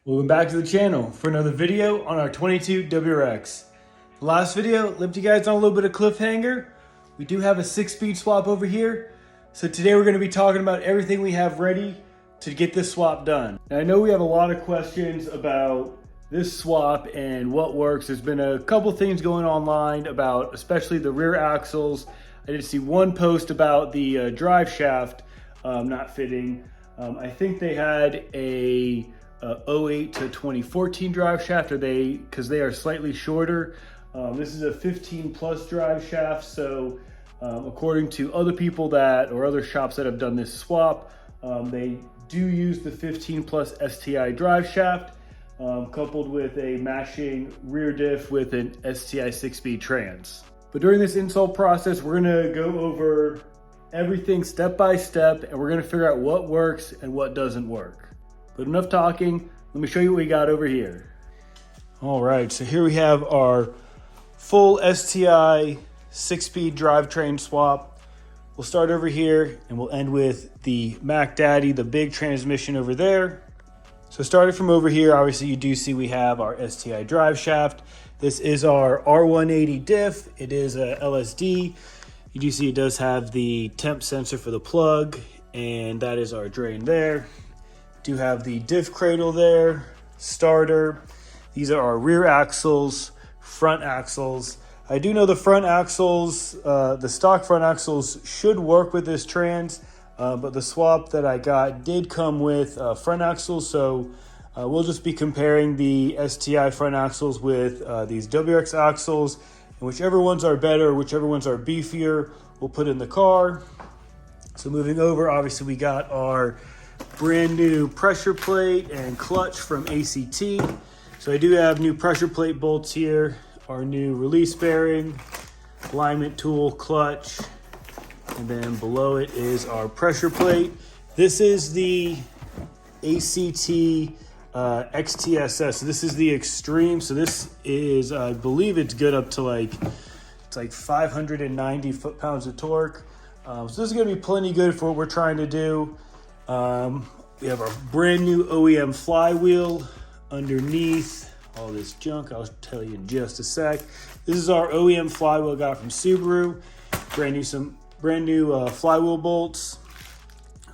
Welcome back to the channel for another video on our 22 WRX. The last video left you guys on a little bit of cliffhanger. We do have a 6-speed swap over here. So today we're going to be talking about everything we have ready to get this swap done. Now, I know we have a lot of questions about this swap and what works. There's been a couple things going online about especially the rear axles. I did see one post about the drive shaft not fitting. I think they had a 08 to 2014 drive shaft, because they are slightly shorter. This is a 15 plus drive shaft, so according to other people or other shops that have done this swap, they do use the 15 plus STI drive shaft coupled with a matching rear diff with an STI 6-speed trans. But during this install process, we're gonna go over everything step by step, and we're gonna figure out what works and what doesn't work. But enough talking, let me show you what we got over here. All right, so here we have our full STI 6-speed drivetrain swap. We'll start over here and we'll end with the Mac Daddy, the big transmission over there. So starting from over here, obviously you do see we have our STI drive shaft. This is our R180 diff. It is a LSD. You do see it does have the temp sensor for the plug, and that is our drain there. Do have the diff cradle there, starter. These are our rear axles, front axles. I do know the front axles, the stock front axles should work with this trans, but the swap that I got did come with front axles, so we'll just be comparing the STI front axles with these WRX axles, and whichever ones are better, whichever ones are beefier, we'll put in the car. So moving over, obviously we got our brand new pressure plate and clutch from ACT. So I do have new pressure plate bolts here, our new release bearing, alignment tool, clutch, and then below it is our pressure plate. This is the ACT XTSS. So this is the extreme. So this is, I believe it's good up to it's like 590 foot-pounds of torque. So this is gonna be plenty good for what we're trying to do. We have our brand new OEM flywheel underneath all this junk. I'll tell you in just a sec. This is our OEM flywheel got from Subaru. Brand new flywheel bolts.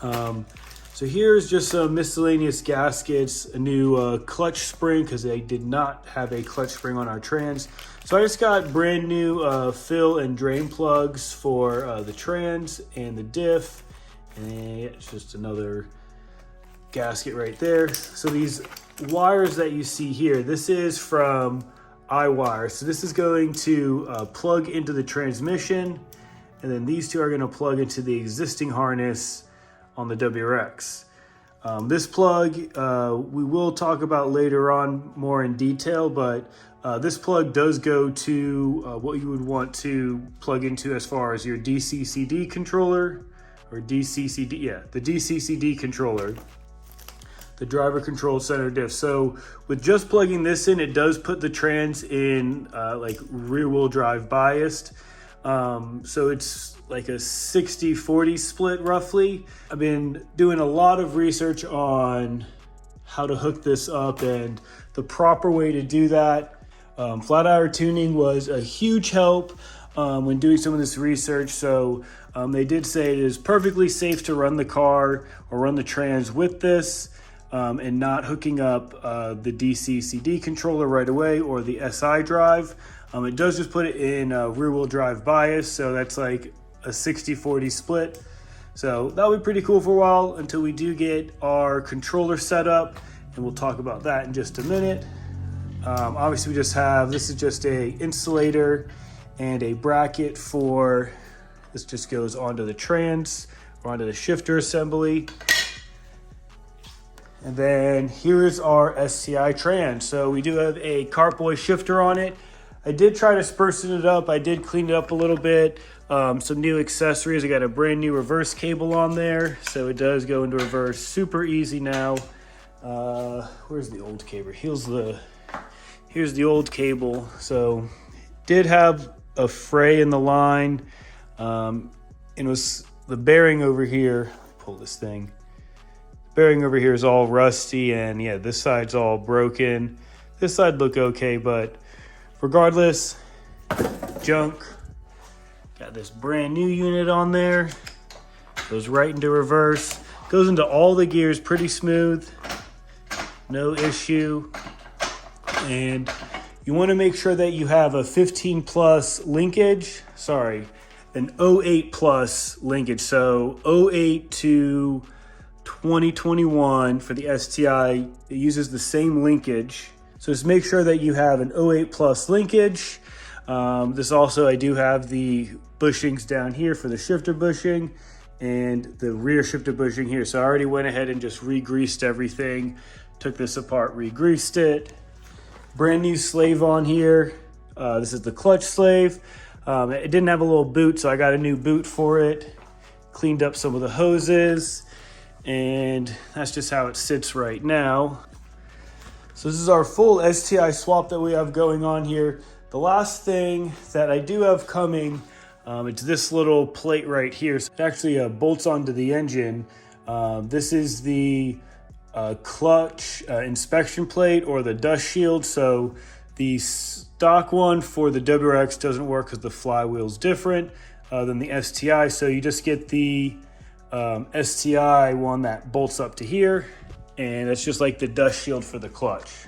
So here's just some miscellaneous gaskets, a new clutch spring, because they did not have a clutch spring on our trans. So I just got brand new fill and drain plugs for the trans and the diff. And it's just another gasket right there. So these wires that you see here, this is from iWire. So this is going to plug into the transmission, and then these two are going to plug into the existing harness on the WRX. This plug we will talk about later on more in detail, but this plug does go to what you would want to plug into as far as your Dccd controller, or Dccd, yeah, the Dccd controller, the driver control center diff. So with just plugging this in, it does put the trans in like rear wheel drive biased. So it's like a 60-40 split roughly. I've been doing a lot of research on how to hook this up and the proper way to do that. Flat Iron Tuning was a huge help when doing some of this research. So they did say it is perfectly safe to run the car or run the trans with this and not hooking up the Dccd controller right away or the SI drive. It does just put it in rear wheel drive bias, so that's like a 60-40 split. So that'll be pretty cool for a while until we do get our controller set up, and we'll talk about that in just a minute. Obviously we just have, this is just a insulator and a bracket for, this just goes onto the trans or onto the shifter assembly. And then here's our STI trans. So we do have a cartboy shifter on it. I did try to sprucing it up. I did clean it up a little bit. Some new accessories. I got a brand new reverse cable on there, so it does go into reverse super easy now. Where's the old cable? Here's the old cable. So did have a fray in the line. It was the bearing over here. Pull this thing. Bearing over here is all rusty, and yeah, this side's all broken. This side look okay, but regardless, junk. Got this brand new unit on there. Goes right into reverse. Goes into all the gears pretty smooth. No issue. And you want to make sure that you have a 15 plus linkage. Sorry, an 08 plus linkage. So 08 to 2021 for the STI, it uses the same linkage. So just make sure that you have an 08 plus linkage. This also, I do have the bushings down here for the shifter bushing and the rear shifter bushing here. So I already went ahead and just re-greased everything. Took this apart, re-greased it. Brand new slave on here. This is the clutch slave. It didn't have a little boot, so I got a new boot for it. Cleaned up some of the hoses, and that's just how it sits right now. So this is our full STI swap that we have going on here. The last thing that I do have coming, it's this little plate right here. So it actually bolts onto the engine. This is the clutch inspection plate, or the dust shield. So the stock one for the WRX doesn't work because the flywheel is different than the STI. So you just get the STI one that bolts up to here, and it's just like the dust shield for the clutch.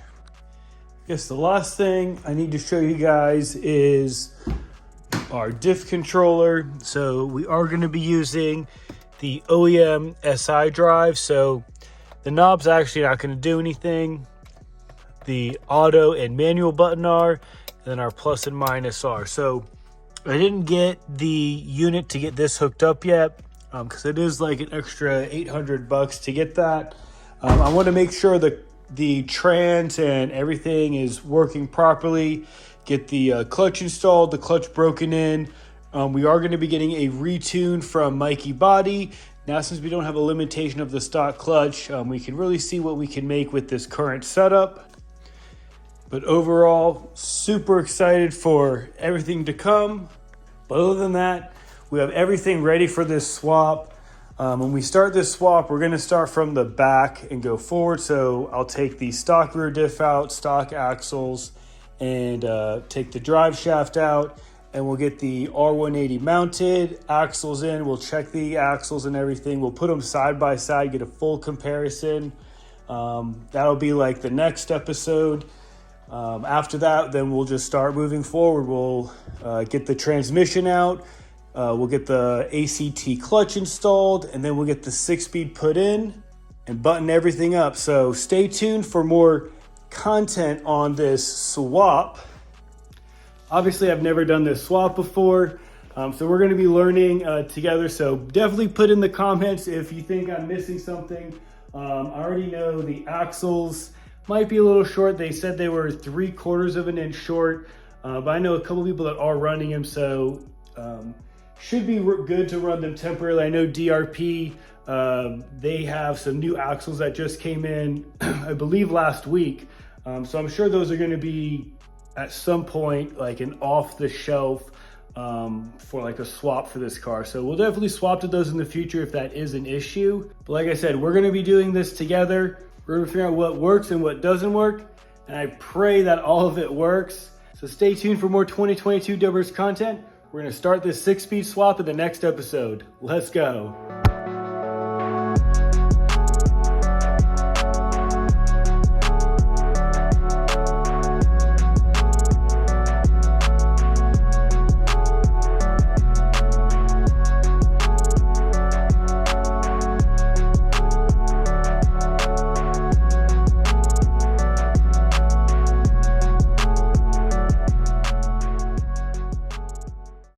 I guess the last thing I need to show you guys is our diff controller. So we are going to be using the OEM SI drive. So the knob's actually not going to do anything. The auto and manual button are, and then our plus and minus are. So I didn't get the unit to get this hooked up yet, because it is like an extra $800 to get that. I want to make sure that the trans and everything is working properly. Get the clutch installed, the clutch broken in. We are going to be getting a retune from Mikey Body. Now, since we don't have a limitation of the stock clutch, we can really see what we can make with this current setup. But overall, super excited for everything to come. But other than that, we have everything ready for this swap. When we start this swap, we're going to start from the back and go forward. So I'll take the stock rear diff out, stock axles, and take the drive shaft out. And we'll get the R180 mounted, axles in. We'll check the axles and everything. We'll put them side by side, get a full comparison. That'll be like the next episode. After that, then we'll just start moving forward. We'll get the transmission out. We'll get the ACT clutch installed, and then we'll get the 6-speed put in and button everything up. So stay tuned for more content on this swap. Obviously, I've never done this swap before, so we're going to be learning together. So definitely put in the comments if you think I'm missing something. I already know the axles might be a little short. They said they were 3/4 of an inch short, but I know a couple people that are running them, so should be good to run them temporarily. I know DRP, they have some new axles that just came in, I believe last week. So I'm sure those are going to be at some point like an off the shelf for like a swap for this car. So we'll definitely swap to those in the future if that is an issue. But like I said, we're going to be doing this together. We're going to figure out what works and what doesn't work. And I pray that all of it works. So stay tuned for more 2022 WRX content. We're going to start this 6-speed swap in the next episode. Let's go.